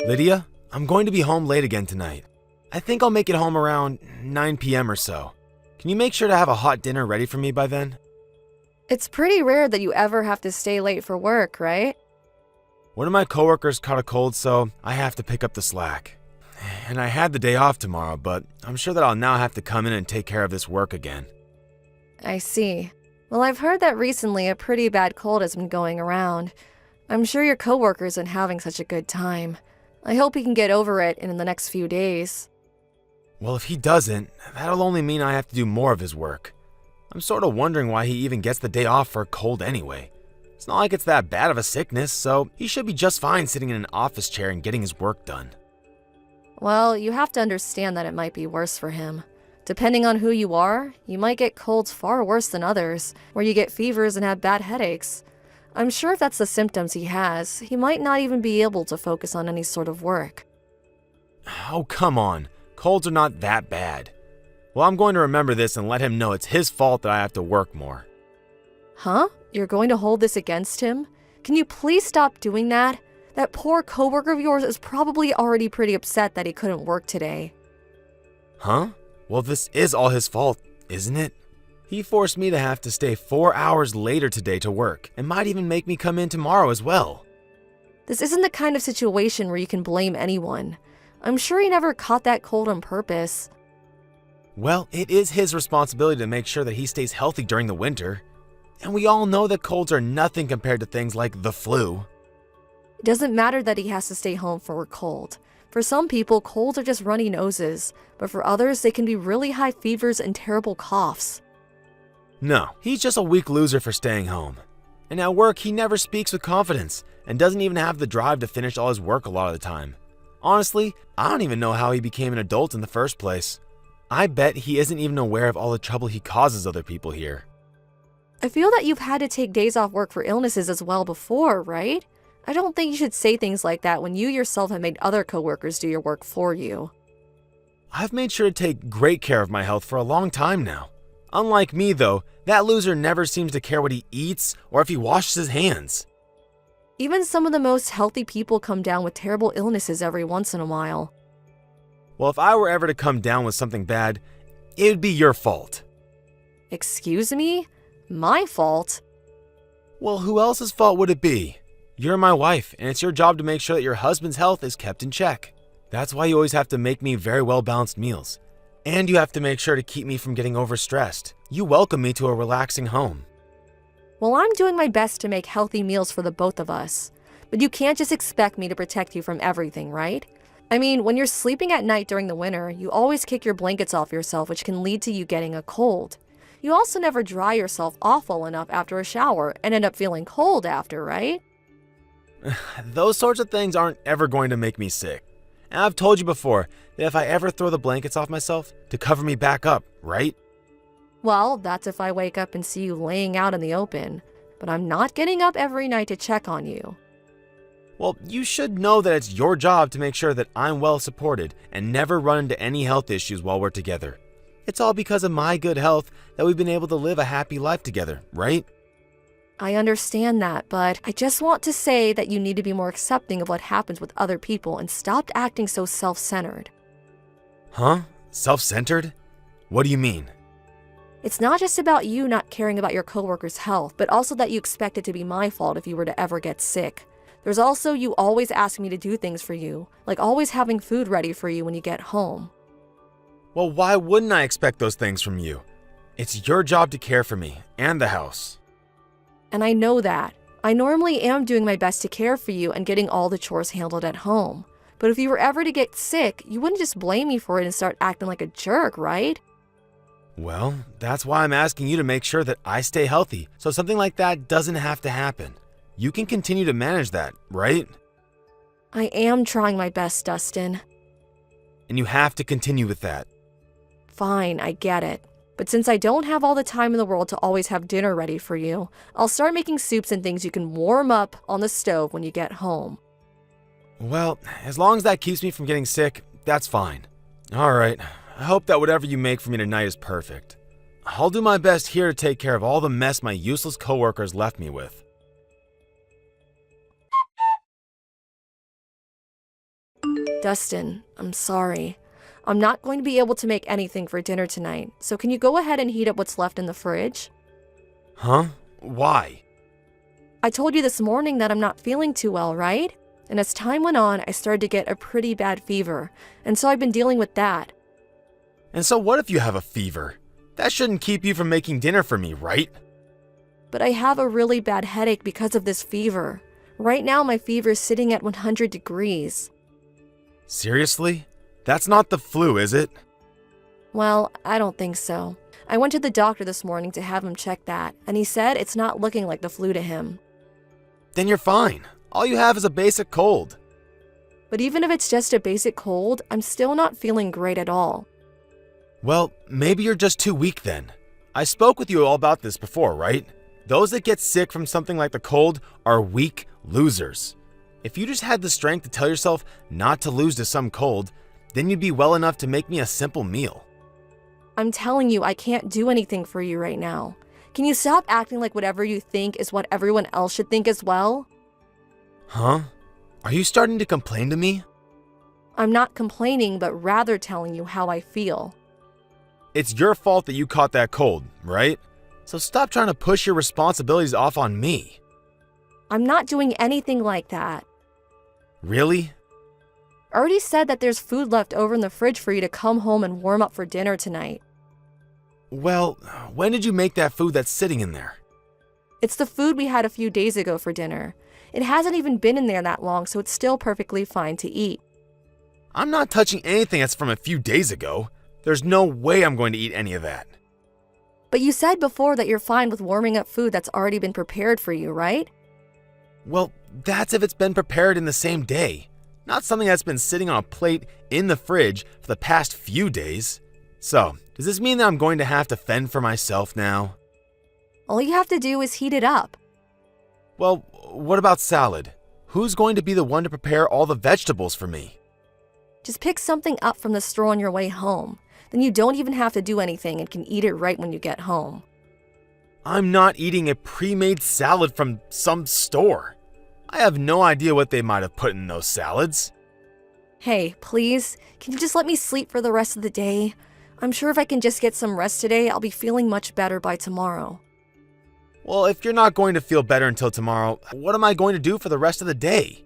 Lydia, I'm going to be home late again tonight. I think I'll make it home around 9 p.m. or so. Can you make sure to have a hot dinner ready for me by then? It's pretty rare that you ever have to stay late for work, right? One of my coworkers caught a cold, so I have to pick up the slack. And I had the day off tomorrow, but I'm sure that I'll now have to come in and take care of this work again. I see. Well, I've heard that recently a pretty bad cold has been going around. I'm sure your coworker isn't having such a good time. I hope he can get over it in the next few days. Well, if he doesn't, that'll only mean I have to do more of his work. I'm sort of wondering why he even gets the day off for a cold anyway. It's not like it's that bad of a sickness, so he should be just fine sitting in an office chair and getting his work done. Well, you have to understand that it might be worse for him. Depending on who you are, you might get colds far worse than others, where you get fevers and have bad headaches. I'm sure if that's the symptoms he has, he might not even be able to focus on any sort of work. Oh, come on. Colds are not that bad. Well, I'm going to remember this and let him know it's his fault that I have to work more. Huh? You're going to hold this against him? Can you please stop doing that? That poor coworker of yours is probably already pretty upset that he couldn't work today. Huh? Well, this is all his fault, isn't it? He forced me to have to stay 4 hours later today to work, and might even make me come in tomorrow as well. This isn't the kind of situation where you can blame anyone. I'm sure he never caught that cold on purpose. Well, it is his responsibility to make sure that he stays healthy during the winter. And we all know that colds are nothing compared to things like the flu. It doesn't matter that he has to stay home for a cold. For some people, colds are just runny noses, but for others, they can be really high fevers and terrible coughs. No, he's just a weak loser for staying home. And at work, he never speaks with confidence and doesn't even have the drive to finish all his work a lot of the time. Honestly, I don't even know how he became an adult in the first place. I bet he isn't even aware of all the trouble he causes other people here. I feel that you've had to take days off work for illnesses as well before, right? I don't think you should say things like that when you yourself have made other coworkers do your work for you. I've made sure to take great care of my health for a long time now. Unlike me though, that loser never seems to care what he eats or if he washes his hands. Even some of the most healthy people come down with terrible illnesses every once in a while. Well, if I were ever to come down with something bad, it would be your fault. Excuse me? My fault? Well, who else's fault would it be? You're my wife, and it's your job to make sure that your husband's health is kept in check. That's why you always have to make me very well-balanced meals. And you have to make sure to keep me from getting overstressed. You welcome me to a relaxing home. Well, I'm doing my best to make healthy meals for the both of us. But you can't just expect me to protect you from everything, right? I mean, when you're sleeping at night during the winter, you always kick your blankets off yourself, which can lead to you getting a cold. You also never dry yourself awful enough after a shower and end up feeling cold after, right? Those sorts of things aren't ever going to make me sick. And I've told you before that if I ever throw the blankets off myself, to cover me back up, right? Well, that's if I wake up and see you laying out in the open. But I'm not getting up every night to check on you. Well, you should know that it's your job to make sure that I'm well supported and never run into any health issues while we're together. It's all because of my good health that we've been able to live a happy life together, right? I understand that, but I just want to say that you need to be more accepting of what happens with other people and stop acting so self-centered. Huh? Self-centered? What do you mean? It's not just about you not caring about your coworker's health, but also that you expect it to be my fault if you were to ever get sick. There's also you always asking me to do things for you, like always having food ready for you when you get home. Well, why wouldn't I expect those things from you? It's your job to care for me and the house. And I know that. I normally am doing my best to care for you and getting all the chores handled at home. But if you were ever to get sick, you wouldn't just blame me for it and start acting like a jerk, right? Well, that's why I'm asking you to make sure that I stay healthy, so something like that doesn't have to happen. You can continue to manage that, right? I am trying my best, Dustin. And you have to continue with that. Fine, I get it. But since I don't have all the time in the world to always have dinner ready for you, I'll start making soups and things you can warm up on the stove when you get home. Well, as long as that keeps me from getting sick, that's fine. All right, I hope that whatever you make for me tonight is perfect. I'll do my best here to take care of all the mess my useless coworkers left me with. Dustin, I'm sorry. I'm not going to be able to make anything for dinner tonight, so can you go ahead and heat up what's left in the fridge? Huh? Why? I told you this morning that I'm not feeling too well, right? And as time went on, I started to get a pretty bad fever, and so I've been dealing with that. And so what if you have a fever? That shouldn't keep you from making dinner for me, right? But I have a really bad headache because of this fever. Right now, my fever is sitting at 100 degrees. Seriously? That's not the flu, is it? Well, I don't think so. I went to the doctor this morning to have him check that, and he said it's not looking like the flu to him. Then you're fine. All you have is a basic cold. But even if it's just a basic cold, I'm still not feeling great at all. Well, maybe you're just too weak then. I spoke with you all about this before, right? Those that get sick from something like the cold are weak losers. If you just had the strength to tell yourself not to lose to some cold, then you'd be well enough to make me a simple meal. I'm telling you, I can't do anything for you right now. Can you stop acting like whatever you think is what everyone else should think as well? Huh? Are you starting to complain to me? I'm not complaining, but rather telling you how I feel. It's your fault that you caught that cold, right? So stop trying to push your responsibilities off on me. I'm not doing anything like that. Really? I already said that there's food left over in the fridge for you to come home and warm up for dinner tonight. Well, when did you make that food that's sitting in there? It's the food we had a few days ago for dinner. It hasn't even been in there that long, so it's still perfectly fine to eat. I'm not touching anything that's from a few days ago. There's no way I'm going to eat any of that. But you said before that you're fine with warming up food that's already been prepared for you, right? Well, that's if it's been prepared in the same day, not something that's been sitting on a plate in the fridge for the past few days. So, does this mean that I'm going to have to fend for myself now? All you have to do is heat it up. Well, what about salad? Who's going to be the one to prepare all the vegetables for me? Just pick something up from the store on your way home. Then you don't even have to do anything and can eat it right when you get home. I'm not eating a pre-made salad from some store. I have no idea what they might have put in those salads. Hey, please, can you just let me sleep for the rest of the day? I'm sure if I can just get some rest today, I'll be feeling much better by tomorrow. Well, if you're not going to feel better until tomorrow, what am I going to do for the rest of the day?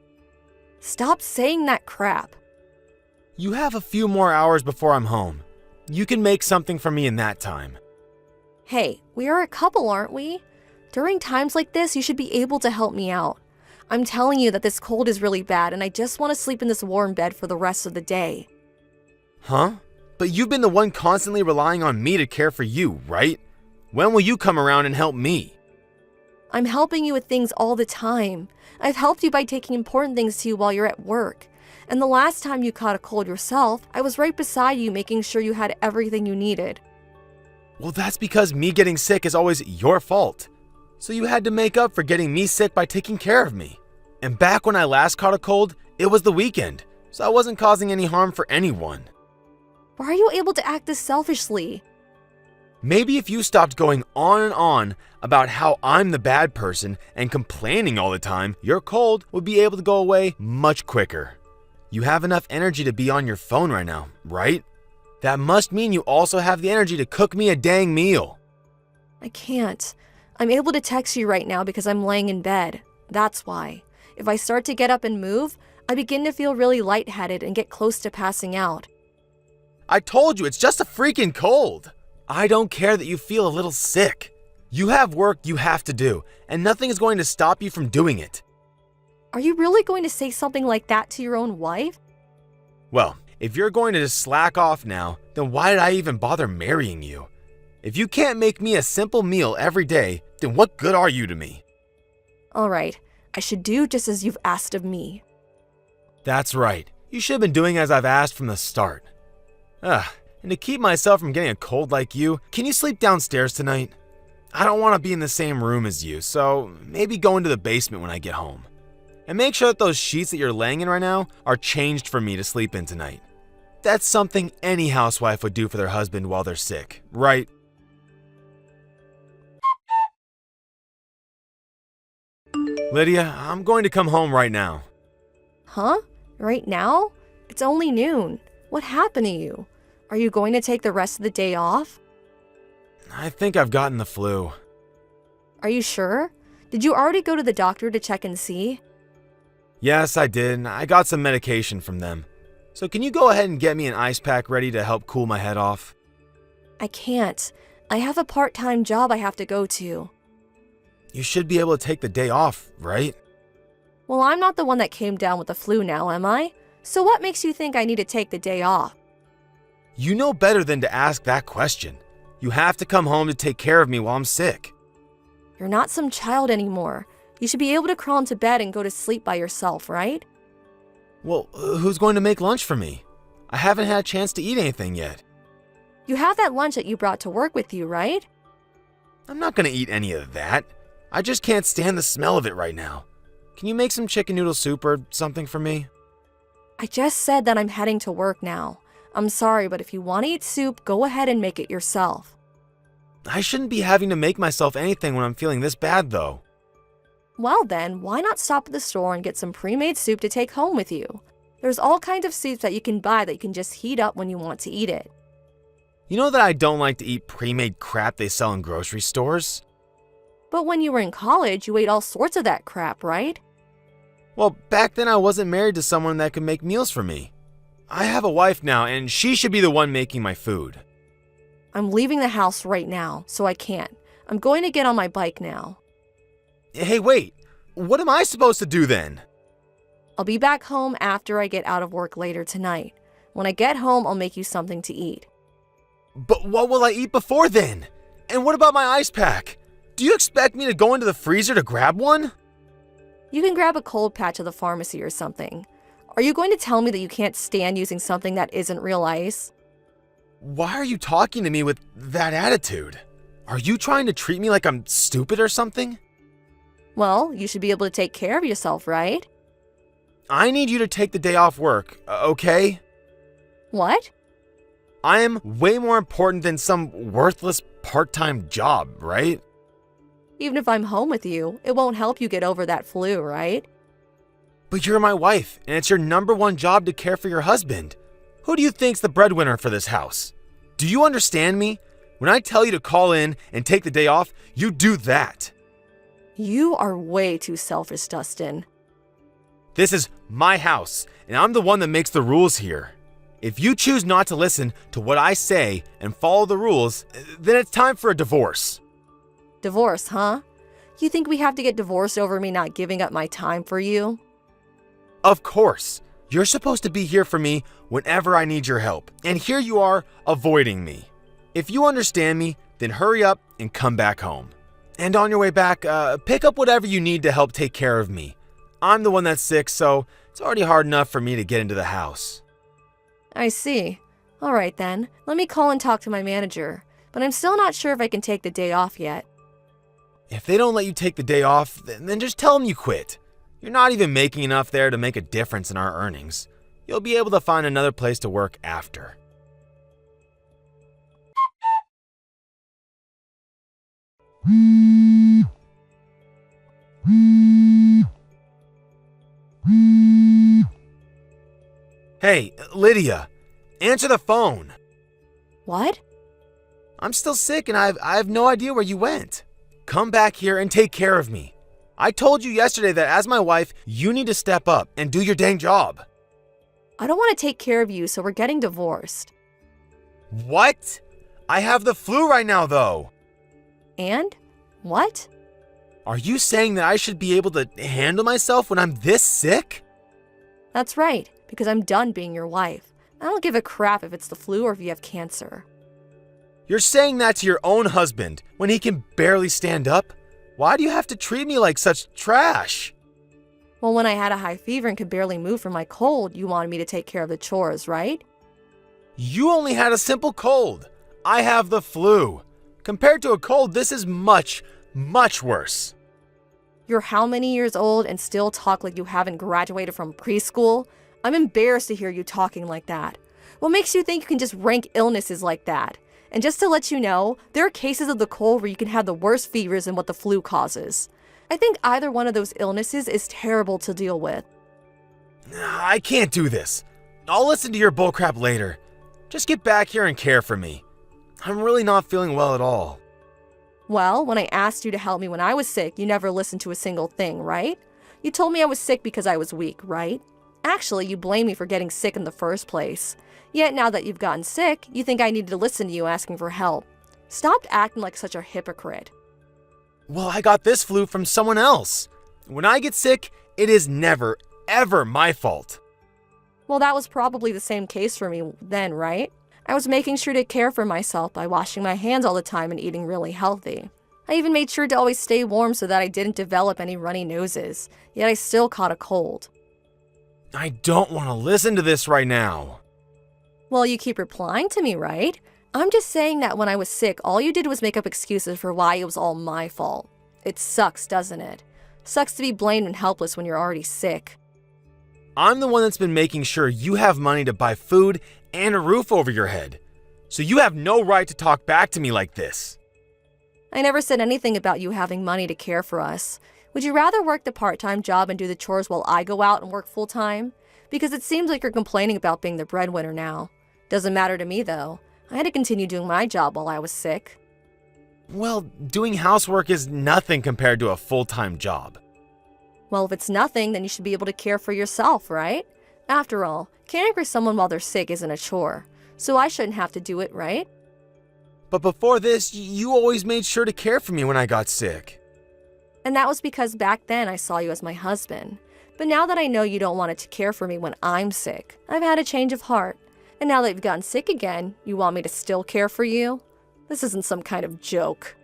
Stop saying that crap. You have a few more hours before I'm home. You can make something for me in that time. Hey, we are a couple, aren't we? During times like this, you should be able to help me out. I'm telling you that this cold is really bad and I just want to sleep in this warm bed for the rest of the day. Huh? But you've been the one constantly relying on me to care for you, right? When will you come around and help me? I'm helping you with things all the time. I've helped you by taking important things to you while you're at work. And the last time you caught a cold yourself, I was right beside you making sure you had everything you needed. Well, that's because me getting sick is always your fault. So you had to make up for getting me sick by taking care of me. And back when I last caught a cold, it was the weekend, so I wasn't causing any harm for anyone. Why are you able to act this selfishly? Maybe if you stopped going on and on about how I'm the bad person and complaining all the time, your cold would be able to go away much quicker. You have enough energy to be on your phone right now, right? That must mean you also have the energy to cook me a dang meal. I can't. I'm able to text you right now because I'm laying in bed. That's why. If I start to get up and move, I begin to feel really lightheaded and get close to passing out. I told you, it's just a freaking cold. I don't care that you feel a little sick. You have work you have to do, and nothing is going to stop you from doing it. Are you really going to say something like that to your own wife? Well, if you're going to just slack off now, then why did I even bother marrying you? If you can't make me a simple meal every day, then what good are you to me? All right, I should do just as you've asked of me. That's right. You should have been doing as I've asked from the start. And to keep myself from getting a cold like you, can you sleep downstairs tonight? I don't want to be in the same room as you, so maybe go into the basement when I get home. And make sure that those sheets that you're laying in right now are changed for me to sleep in tonight. That's something any housewife would do for their husband while they're sick, right? Lydia, I'm going to come home right now. Huh? Right now? It's only noon. What happened to you? Are you going to take the rest of the day off? I think I've gotten the flu. Are you sure? Did you already go to the doctor to check and see? Yes, I did. I got some medication from them. So can you go ahead and get me an ice pack ready to help cool my head off? I can't. I have a part-time job I have to go to. You should be able to take the day off, right? Well, I'm not the one that came down with the flu now, am I? So what makes you think I need to take the day off? You know better than to ask that question. You have to come home to take care of me while I'm sick. You're not some child anymore. You should be able to crawl into bed and go to sleep by yourself, right? Well, who's going to make lunch for me? I haven't had a chance to eat anything yet. You have that lunch that you brought to work with you, right? I'm not going to eat any of that. I just can't stand the smell of it right now. Can you make some chicken noodle soup or something for me? I just said that I'm heading to work now. I'm sorry, but if you want to eat soup, go ahead and make it yourself. I shouldn't be having to make myself anything when I'm feeling this bad, though. Well then, why not stop at the store and get some pre-made soup to take home with you? There's all kinds of soups that you can buy that you can just heat up when you want to eat it. You know that I don't like to eat pre-made crap they sell in grocery stores? But when you were in college, you ate all sorts of that crap, right? Well, back then I wasn't married to someone that could make meals for me. I have a wife now, and she should be the one making my food. I'm leaving the house right now, so I can't. I'm going to get on my bike now. Hey, wait. What am I supposed to do then? I'll be back home after I get out of work later tonight. When I get home, I'll make you something to eat. But what will I eat before then? And what about my ice pack? Do you expect me to go into the freezer to grab one? You can grab a cold patch at the pharmacy or something. Are you going to tell me that you can't stand using something that isn't real ice? Why are you talking to me with that attitude? Are you trying to treat me like I'm stupid or something? Well, you should be able to take care of yourself, right? I need you to take the day off work, okay? What? I am way more important than some worthless part-time job, right? Even if I'm home with you, it won't help you get over that flu, right? But you're my wife, and it's your number one job to care for your husband. Who do you think's the breadwinner for this house? Do you understand me? When I tell you to call in and take the day off, you do that. You are way too selfish, Dustin. This is my house, and I'm the one that makes the rules here. If you choose not to listen to what I say and follow the rules, then it's time for a divorce. Divorce, huh? You think we have to get divorced over me not giving up my time for you? Of course. You're supposed to be here for me whenever I need your help, and here you are avoiding me. If you understand me, then hurry up and come back home. And on your way back, pick up whatever you need to help take care of me. I'm the one that's sick, so it's already hard enough for me to get into the house. I see. All right then, let me call and talk to my manager, but I'm still not sure if I can take the day off yet. If they don't let you take the day off, then just tell them you quit. You're not even making enough there to make a difference in our earnings. You'll be able to find another place to work after. Hey, Lydia, answer the phone. What? I'm still sick and I have no idea where you went. Come back here and take care of me. I told you yesterday that as my wife, you need to step up and do your dang job. I don't want to take care of you, so we're getting divorced. What? I have the flu right now, though. And? What? Are you saying that I should be able to handle myself when I'm this sick? That's right, because I'm done being your wife. I don't give a crap if it's the flu or if you have cancer. You're saying that to your own husband when he can barely stand up? Why do you have to treat me like such trash? Well, when I had a high fever and could barely move from my cold, you wanted me to take care of the chores, right? You only had a simple cold. I have the flu. Compared to a cold, this is much, much worse. You're how many years old and still talk like you haven't graduated from preschool? I'm embarrassed to hear you talking like that. What makes you think you can just rank illnesses like that? And just to let you know, there are cases of the cold where you can have the worst fevers than what the flu causes. I think either one of those illnesses is terrible to deal with. I can't do this. I'll listen to your bullcrap later. Just get back here and care for me. I'm really not feeling well at all. Well, when I asked you to help me when I was sick, you never listened to a single thing, right? You told me I was sick because I was weak, right? Actually, you blame me for getting sick in the first place. Yet now that you've gotten sick, you think I needed to listen to you asking for help. Stop acting like such a hypocrite. Well, I got this flu from someone else. When I get sick, it is never, ever my fault. Well, that was probably the same case for me then, right? I was making sure to care for myself by washing my hands all the time and eating really healthy. I even made sure to always stay warm so that I didn't develop any runny noses, yet I still caught a cold. I don't want to listen to this right now. Well, you keep replying to me, right? I'm just saying that when I was sick, all you did was make up excuses for why it was all my fault. It sucks, doesn't it? Sucks to be blamed and helpless when you're already sick. I'm the one that's been making sure you have money to buy food and a roof over your head. So you have no right to talk back to me like this. I never said anything about you having money to care for us. Would you rather work the part-time job and do the chores while I go out and work full-time? Because it seems like you're complaining about being the breadwinner now. Doesn't matter to me, though. I had to continue doing my job while I was sick. Well, doing housework is nothing compared to a full-time job. Well, if it's nothing, then you should be able to care for yourself, right? After all, caring for someone while they're sick isn't a chore, so I shouldn't have to do it, right? But before this, you always made sure to care for me when I got sick. And that was because back then I saw you as my husband. But now that I know you don't want to care for me when I'm sick, I've had a change of heart. And now that you've gotten sick again, you want me to still care for you? This isn't some kind of joke.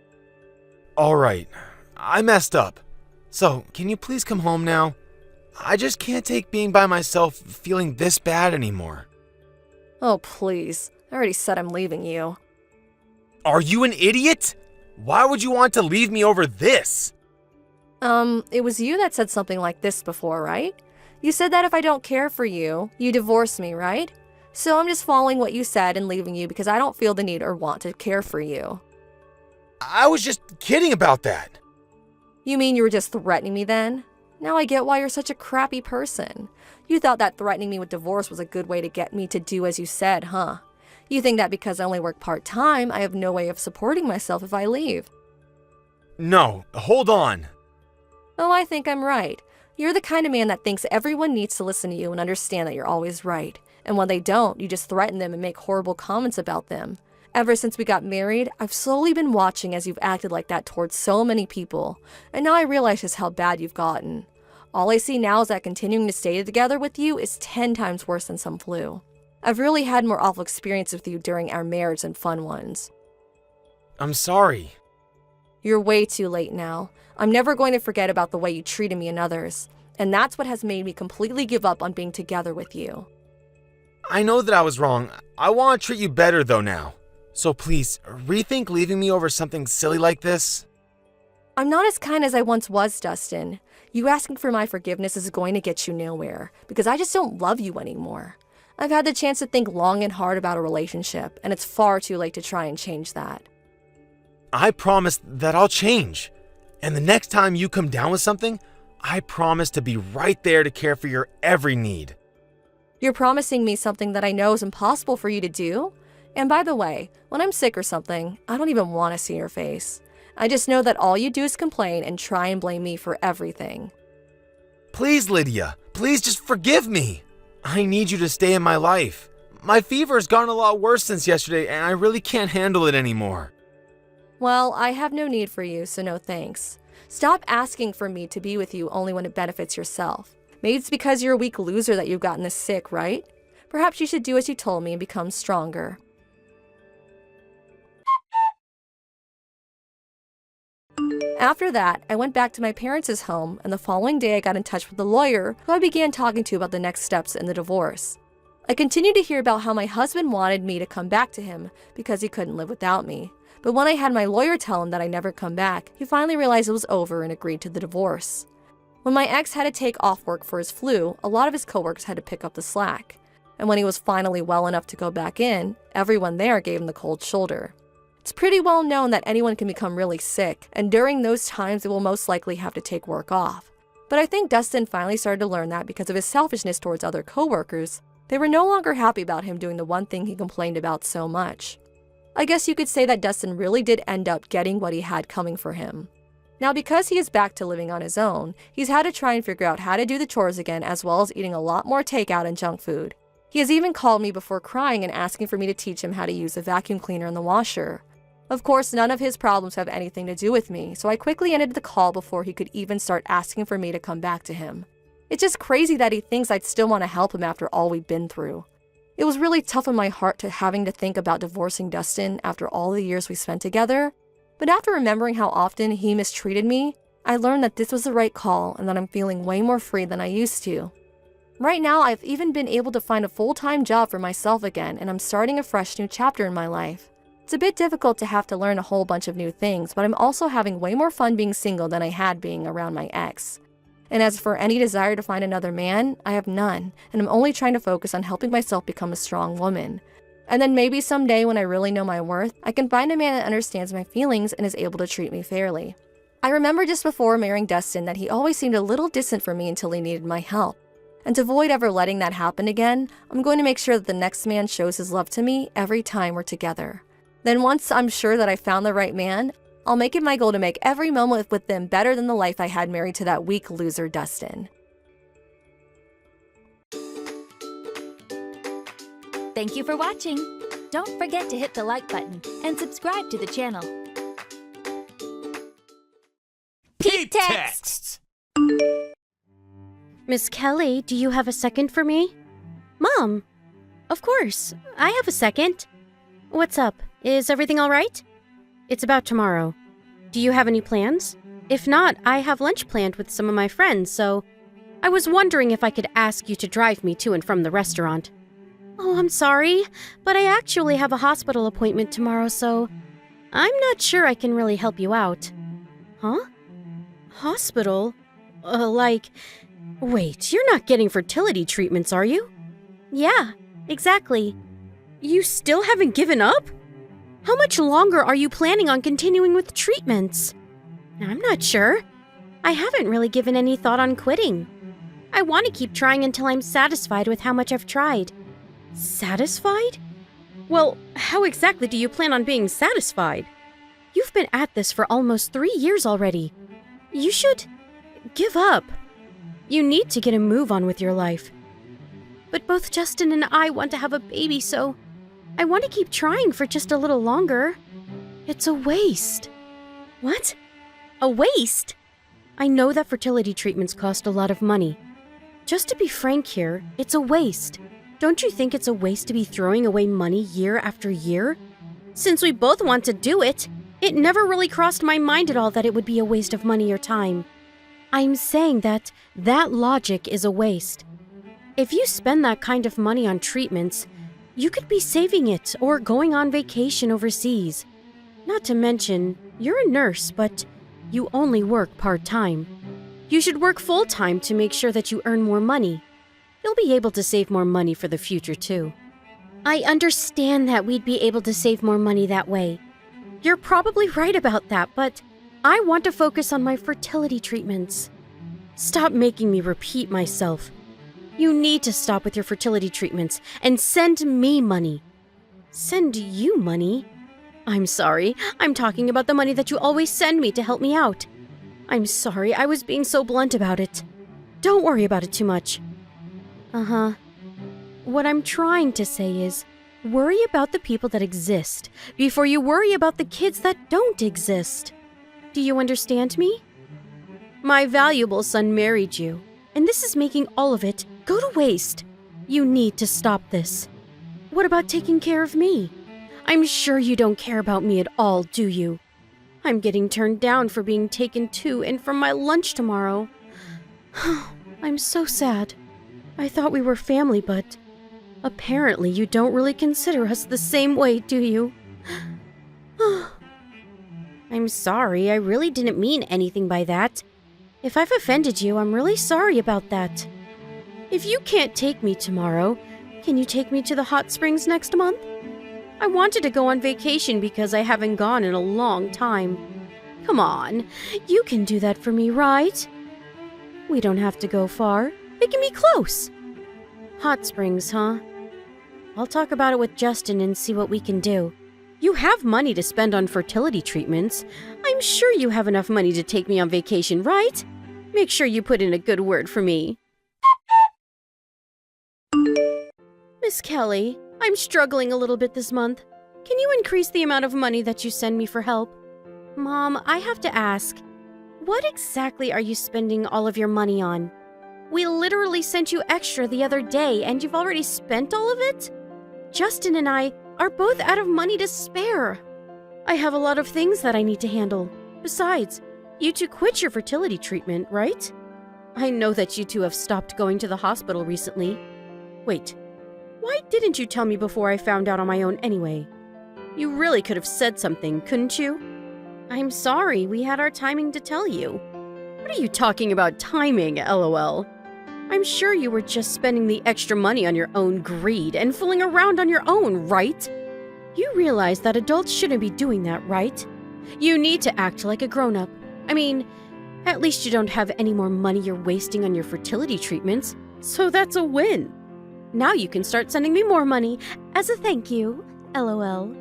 All right, I messed up. So, can you please come home now? I just can't take being by myself feeling this bad anymore. Oh, please. I already said I'm leaving you. Are you an idiot? Why would you want to leave me over this? It was you that said something like this before, right? You said that if I don't care for you, you divorce me, right? So I'm just following what you said and leaving you because I don't feel the need or want to care for you. I was just kidding about that. You mean you were just threatening me then? Now I get why you're such a crappy person. You thought that threatening me with divorce was a good way to get me to do as you said, huh? You think that because I only work part-time, I have no way of supporting myself if I leave. No, hold on. Oh, I think I'm right. You're the kind of man that thinks everyone needs to listen to you and understand that you're always right. And when they don't, you just threaten them and make horrible comments about them. Ever since we got married, I've slowly been watching as you've acted like that towards so many people. And now I realize just how bad you've gotten. All I see now is that continuing to stay together with you is 10 times worse than some flu. I've really had more awful experiences with you during our marriage than fun ones. I'm sorry. You're way too late now. I'm never going to forget about the way you treated me and others. And that's what has made me completely give up on being together with you. I know that I was wrong. I want to treat you better though now. So please, rethink leaving me over something silly like this. I'm not as kind as I once was, Dustin. You asking for my forgiveness is going to get you nowhere, because I just don't love you anymore. I've had the chance to think long and hard about a relationship, and it's far too late to try and change that. I promise that I'll change. And the next time you come down with something, I promise to be right there to care for your every need. You're promising me something that I know is impossible for you to do? And by the way, when I'm sick or something, I don't even want to see your face. I just know that all you do is complain and try and blame me for everything. Please, Lydia, please just forgive me. I need you to stay in my life. My fever has gotten a lot worse since yesterday, and I really can't handle it anymore. Well, I have no need for you, so no thanks. Stop asking for me to be with you only when it benefits yourself. Maybe it's because you're a weak loser that you've gotten this sick, right? Perhaps you should do as you told me and become stronger. After that, I went back to my parents' home, and the following day I got in touch with the lawyer who I began talking to about the next steps in the divorce. I continued to hear about how my husband wanted me to come back to him because he couldn't live without me. But when I had my lawyer tell him that I'd never come back, he finally realized it was over and agreed to the divorce. When my ex had to take off work for his flu, a lot of his coworkers had to pick up the slack. And when he was finally well enough to go back in, everyone there gave him the cold shoulder. It's pretty well known that anyone can become really sick, and during those times they will most likely have to take work off. But I think Dustin finally started to learn that because of his selfishness towards other coworkers, They were no longer happy about him doing the one thing he complained about so much. I guess you could say that Dustin really did end up getting what he had coming for him. Now, because he is back to living on his own, he's had to try and figure out how to do the chores again, as well as eating a lot more takeout and junk food. He has even called me before crying and asking for me to teach him how to use the vacuum cleaner and the washer. Of course, none of his problems have anything to do with me, so I quickly ended the call before he could even start asking for me to come back to him. It's just crazy that he thinks I'd still want to help him after all we've been through. It was really tough on my heart to having to think about divorcing Dustin after all the years we spent together, but after remembering how often he mistreated me, I learned that this was the right call and that I'm feeling way more free than I used to. Right now, I've even been able to find a full-time job for myself again, and I'm starting a fresh new chapter in my life. It's a bit difficult to have to learn a whole bunch of new things, but I'm also having way more fun being single than I had being around my ex. And as for any desire to find another man, I have none, and I'm only trying to focus on helping myself become a strong woman. And then maybe someday when I really know my worth, I can find a man that understands my feelings and is able to treat me fairly. I remember just before marrying Dustin that he always seemed a little distant from me until he needed my help. And to avoid ever letting that happen again, I'm going to make sure that the next man shows his love to me every time we're together. Then once I'm sure that I found the right man, I'll make it my goal to make every moment with them better than the life I had married to that weak loser Dustin. Thank you for watching. Don't forget to hit the like button and subscribe to the channel. Peep texts! Miss Kelly, do you have a second for me? Mom! Of course, I have a second. What's up? Is everything all right? It's about tomorrow. Do you have any plans? If not, I have lunch planned with some of my friends, so I was wondering if I could ask you to drive me to and from the restaurant. Oh, I'm sorry, but I actually have a hospital appointment tomorrow, so I'm not sure I can really help you out. Huh? Hospital? Wait, you're not getting fertility treatments, are you? Yeah, exactly. You still haven't given up? How much longer are you planning on continuing with treatments? I'm not sure. I haven't really given any thought on quitting. I want to keep trying until I'm satisfied with how much I've tried. Satisfied? Well, how exactly do you plan on being satisfied? You've been at this for almost 3 years already. You should give up. You need to get a move on with your life. But both Justin and I want to have a baby, so I want to keep trying for just a little longer. It's a waste. What? A waste? I know that fertility treatments cost a lot of money. Just to be frank here, it's a waste. Don't you think it's a waste to be throwing away money year after year? Since we both want to do it, it never really crossed my mind at all that it would be a waste of money or time. I'm saying that logic is a waste. If you spend that kind of money on treatments, you could be saving it or going on vacation overseas. Not to mention, you're a nurse, but you only work part-time. You should work full-time to make sure that you earn more money. You'll be able to save more money for the future, too. I understand that we'd be able to save more money that way. You're probably right about that, but I want to focus on my fertility treatments. Stop making me repeat myself. You need to stop with your fertility treatments and send me money. Send you money? I'm sorry. I'm talking about the money that you always send me to help me out. I'm sorry. I was being so blunt about it. Don't worry about it too much. Uh-huh. What I'm trying to say is, worry about the people that exist before you worry about the kids that don't exist. Do you understand me? My valuable son married you, and this is making all of it go to waste. You need to stop this. What about taking care of me? I'm sure you don't care about me at all, do you? I'm getting turned down for being taken to and from my lunch tomorrow. I'm so sad. I thought we were family, but apparently you don't really consider us the same way, do you? I'm sorry, I really didn't mean anything by that. If I've offended you, I'm really sorry about that. If you can't take me tomorrow, can you take me to the hot springs next month? I wanted to go on vacation because I haven't gone in a long time. Come on, you can do that for me, right? We don't have to go far. It can be close. Hot springs, huh? I'll talk about it with Justin and see what we can do. You have money to spend on fertility treatments. I'm sure you have enough money to take me on vacation, right? Make sure you put in a good word for me. Miss Kelly, I'm struggling a little bit this month. Can you increase the amount of money that you send me for help? Mom, I have to ask, what exactly are you spending all of your money on? We literally sent you extra the other day and you've already spent all of it? Justin and I are both out of money to spare. I have a lot of things that I need to handle. Besides, you two quit your fertility treatment, right? I know that you two have stopped going to the hospital recently. Wait, why didn't you tell me before I found out on my own anyway? You really could have said something, couldn't you? I'm sorry, we had our timing to tell you. What are you talking about timing, LOL? I'm sure you were just spending the extra money on your own greed and fooling around on your own, right? You realize that adults shouldn't be doing that, right? You need to act like a grown-up. I mean, at least you don't have any more money you're wasting on your fertility treatments, so that's a win. Now you can start sending me more money as a thank you, LOL.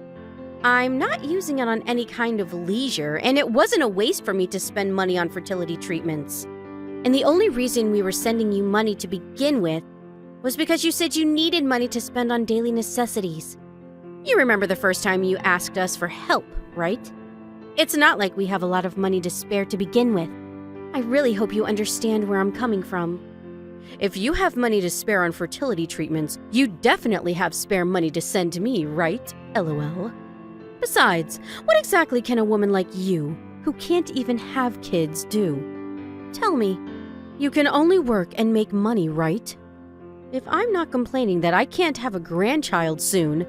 I'm not using it on any kind of leisure, and it wasn't a waste for me to spend money on fertility treatments. And the only reason we were sending you money to begin with was because you said you needed money to spend on daily necessities. You remember the first time you asked us for help, right? It's not like we have a lot of money to spare to begin with. I really hope you understand where I'm coming from. If you have money to spare on fertility treatments, you definitely have spare money to send to me, right? LOL. Besides, what exactly can a woman like you, who can't even have kids, do? Tell me, you can only work and make money, right? If I'm not complaining that I can't have a grandchild soon,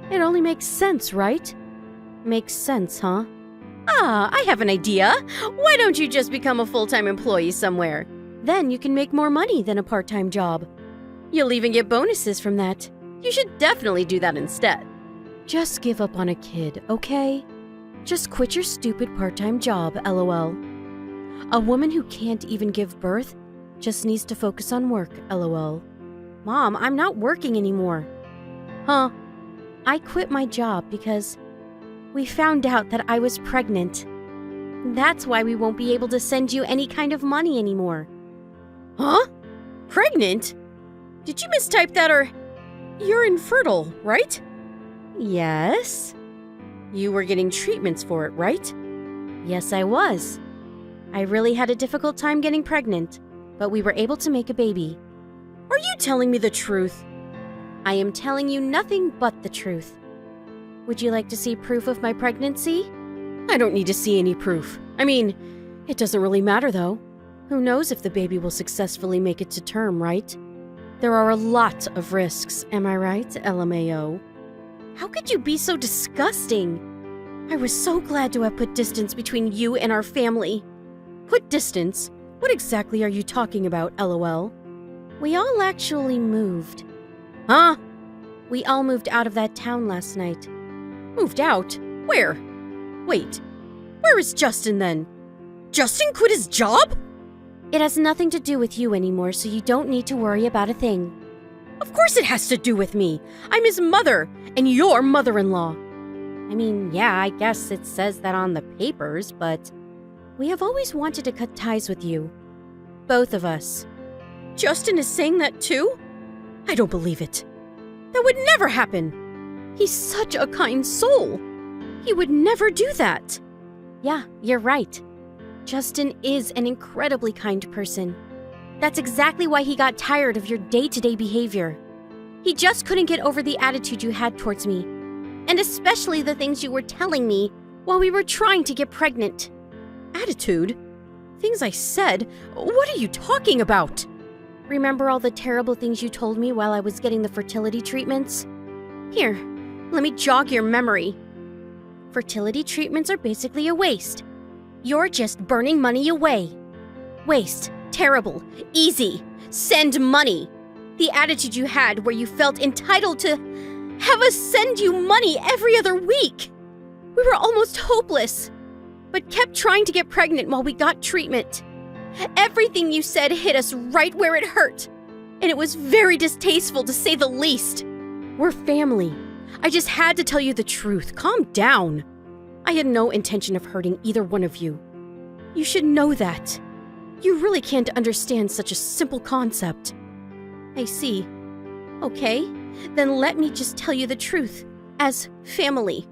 it only makes sense, right? Makes sense, huh? Ah, I have an idea. Why don't you just become a full-time employee somewhere? Then you can make more money than a part-time job. You'll even get bonuses from that. You should definitely do that instead. Just give up on a kid, okay? Just quit your stupid part-time job, LOL. A woman who can't even give birth just needs to focus on work, LOL. Mom, I'm not working anymore. Huh? I quit my job because we found out that I was pregnant. That's why we won't be able to send you any kind of money anymore. Huh? Pregnant? Did you mistype that or... You're infertile, right? Yes. You were getting treatments for it, right? Yes, I was. I really had a difficult time getting pregnant, but we were able to make a baby. Are you telling me the truth? I am telling you nothing but the truth. Would you like to see proof of my pregnancy? I don't need to see any proof. I mean, it doesn't really matter though. Who knows if the baby will successfully make it to term, right? There are a lot of risks, am I right, LMAO? How could you be so disgusting? I was so glad to have put distance between you and our family. Put distance? What exactly are you talking about, LOL? We all actually moved. Huh? We all moved out of that town last night. Moved out? Where? Wait, where is Justin then? Justin quit his job? It has nothing to do with you anymore, so you don't need to worry about a thing. Of course it has to do with me. I'm his mother, and your mother-in-law. I mean, yeah, I guess it says that on the papers, but we have always wanted to cut ties with you. Both of us. Justin is saying that too? I don't believe it. That would never happen. He's such a kind soul. He would never do that. Yeah, you're right. Justin is an incredibly kind person. That's exactly why he got tired of your day-to-day behavior. He just couldn't get over the attitude you had towards me, and especially the things you were telling me while we were trying to get pregnant. Attitude? Things I said? What are you talking about? Remember all the terrible things you told me while I was getting the fertility treatments? Here, let me jog your memory. Fertility treatments are basically a waste. You're just burning money away. Waste. Terrible. Easy. Send money. The attitude you had where you felt entitled to have us send you money every other week. We were almost hopeless, but kept trying to get pregnant while we got treatment. Everything you said hit us right where it hurt. And it was very distasteful to say the least. We're family. I just had to tell you the truth. Calm down. I had no intention of hurting either one of you. You should know that. You really can't understand such a simple concept. I see. Okay, then let me just tell you the truth. As family.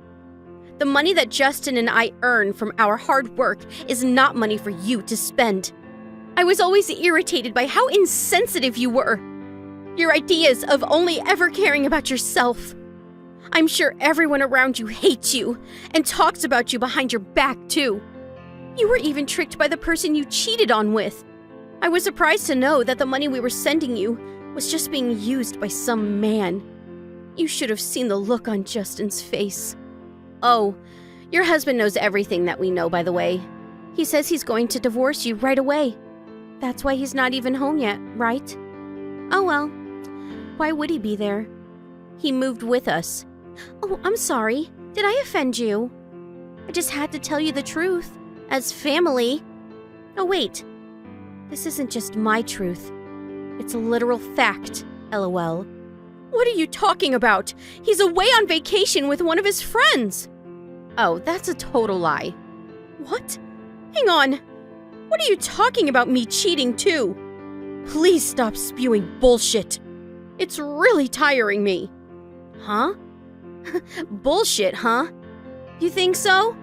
The money that Justin and I earn from our hard work is not money for you to spend. I was always irritated by how insensitive you were. Your ideas of only ever caring about yourself. I'm sure everyone around you hates you and talks about you behind your back too. You were even tricked by the person you cheated on with. I was surprised to know that the money we were sending you was just being used by some man. You should have seen the look on Justin's face. Oh, your husband knows everything that we know, by the way. He says he's going to divorce you right away. That's why he's not even home yet, right? Oh well, why would he be there? He moved with us. Oh, I'm sorry. Did I offend you? I just had to tell you the truth. As family. Oh wait, this isn't just my truth. It's a literal fact, LOL. What are you talking about? He's away on vacation with one of his friends. Oh, that's a total lie. What? Hang on. What are you talking about me cheating too? Please stop spewing bullshit. It's really tiring me. Huh? Bullshit, huh? You think so?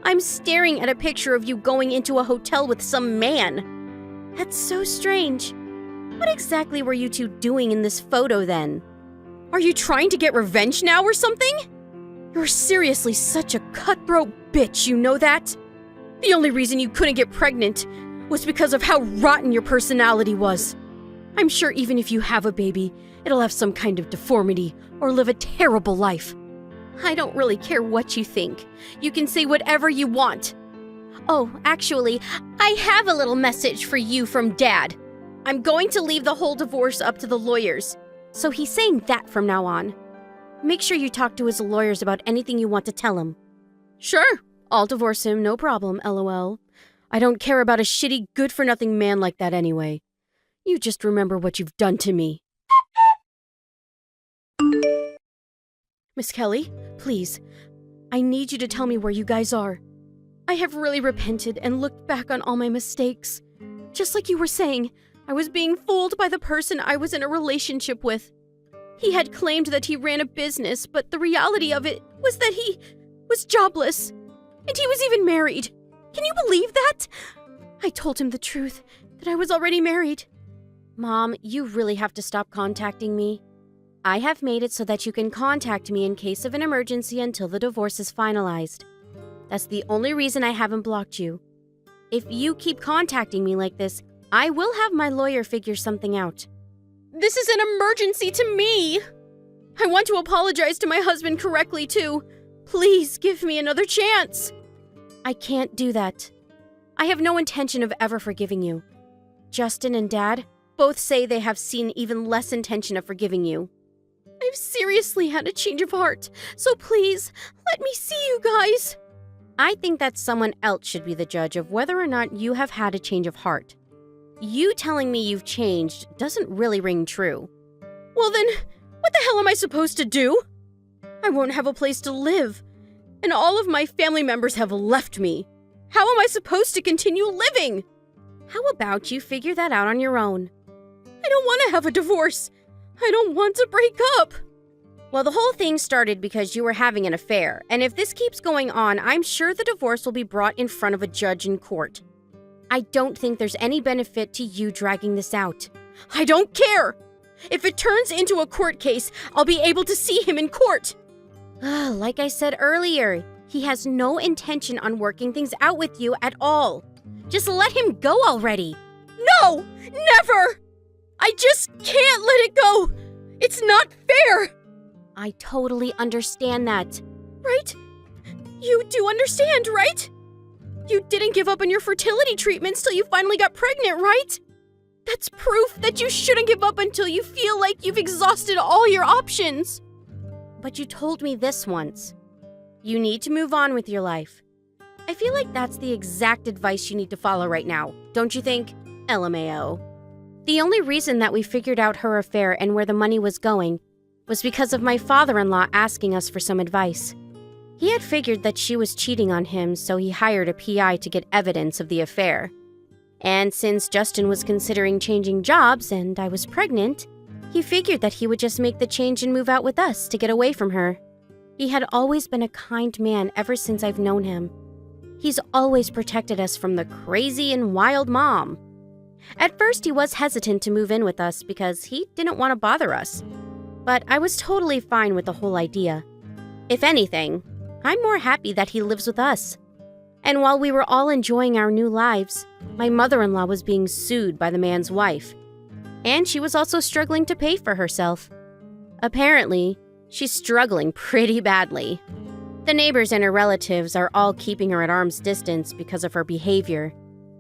I'm staring at a picture of you going into a hotel with some man. That's so strange. What exactly were you two doing in this photo then? Are you trying to get revenge now or something? You're seriously such a cutthroat bitch, you know that? The only reason you couldn't get pregnant was because of how rotten your personality was. I'm sure even if you have a baby, it'll have some kind of deformity or live a terrible life. I don't really care what you think. You can say whatever you want. Oh, actually, I have a little message for you from Dad. I'm going to leave the whole divorce up to the lawyers. So he's saying that from now on. Make sure you talk to his lawyers about anything you want to tell him. Sure, I'll divorce him, no problem, LOL. I don't care about a shitty, good-for-nothing man like that anyway. You just remember what you've done to me. Miss Kelly, please. I need you to tell me where you guys are. I have really repented and looked back on all my mistakes. Just like you were saying, I was being fooled by the person I was in a relationship with. He had claimed that he ran a business, but the reality of it was that he was jobless. And he was even married. Can you believe that? I told him the truth, that I was already married. Mom, you really have to stop contacting me. I have made it so that you can contact me in case of an emergency until the divorce is finalized. That's the only reason I haven't blocked you. If you keep contacting me like this, I will have my lawyer figure something out. This is an emergency to me! I want to apologize to my husband correctly, too. Please give me another chance. I can't do that. I have no intention of ever forgiving you. Justin and Dad both say they have seen even less intention of forgiving you. I've seriously had a change of heart, so please, let me see you guys. I think that someone else should be the judge of whether or not you have had a change of heart. You telling me you've changed doesn't really ring true. Well then, what the hell am I supposed to do? I won't have a place to live, and all of my family members have left me. How am I supposed to continue living? How about you figure that out on your own? I don't want to have a divorce. I don't want to break up. Well, the whole thing started because you were having an affair, and if this keeps going on, I'm sure the divorce will be brought in front of a judge in court. I don't think there's any benefit to you dragging this out. I don't care! If it turns into a court case, I'll be able to see him in court. Like I said earlier, he has no intention on working things out with you at all. Just let him go already. No! Never! I just can't let it go! It's not fair! I totally understand that. Right? You do understand, right? You didn't give up on your fertility treatments till you finally got pregnant, right? That's proof that you shouldn't give up until you feel like you've exhausted all your options. But you told me this once. You need to move on with your life. I feel like that's the exact advice you need to follow right now, don't you think? LMAO. The only reason that we figured out her affair and where the money was going was because of my father-in-law asking us for some advice. He had figured that she was cheating on him, so he hired a PI to get evidence of the affair. And since Justin was considering changing jobs and I was pregnant, he figured that he would just make the change and move out with us to get away from her. He had always been a kind man ever since I've known him. He's always protected us from the crazy and wild mom. At first, he was hesitant to move in with us because he didn't want to bother us. But I was totally fine with the whole idea. If anything, I'm more happy that he lives with us. And while we were all enjoying our new lives, my mother-in-law was being sued by the man's wife. And she was also struggling to pay for herself. Apparently, she's struggling pretty badly. The neighbors and her relatives are all keeping her at arm's distance because of her behavior.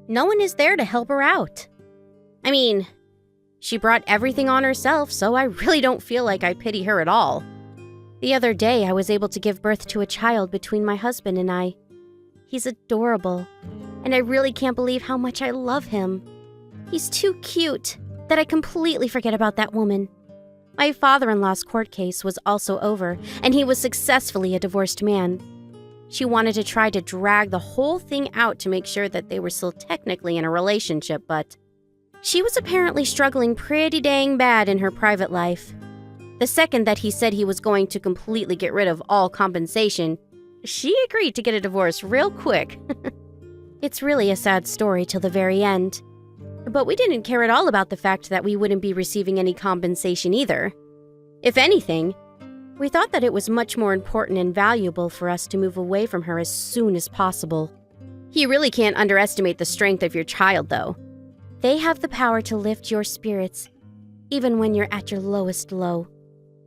No one is there to help her out. I mean, she brought everything on herself, so I really don't feel like I pity her at all. The other day, I was able to give birth to a child between my husband and I. He's adorable, and I really can't believe how much I love him. He's too cute that I completely forget about that woman. My father-in-law's court case was also over, and he was successfully a divorced man. She wanted to try to drag the whole thing out to make sure that they were still technically in a relationship, but she was apparently struggling pretty dang bad in her private life. The second that he said he was going to completely get rid of all compensation, she agreed to get a divorce real quick. It's really a sad story till the very end. But we didn't care at all about the fact that we wouldn't be receiving any compensation either. If anything, we thought that it was much more important and valuable for us to move away from her as soon as possible. You really can't underestimate the strength of your child, though. They have the power to lift your spirits, even when you're at your lowest low.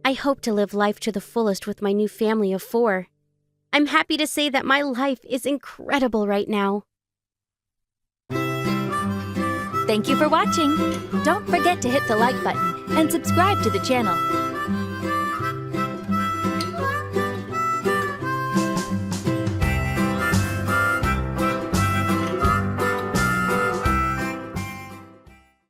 I hope to live life to the fullest with my new family of 4. I'm happy to say that my life is incredible right now. Thank you for watching. Don't forget to hit the like button and subscribe to the channel.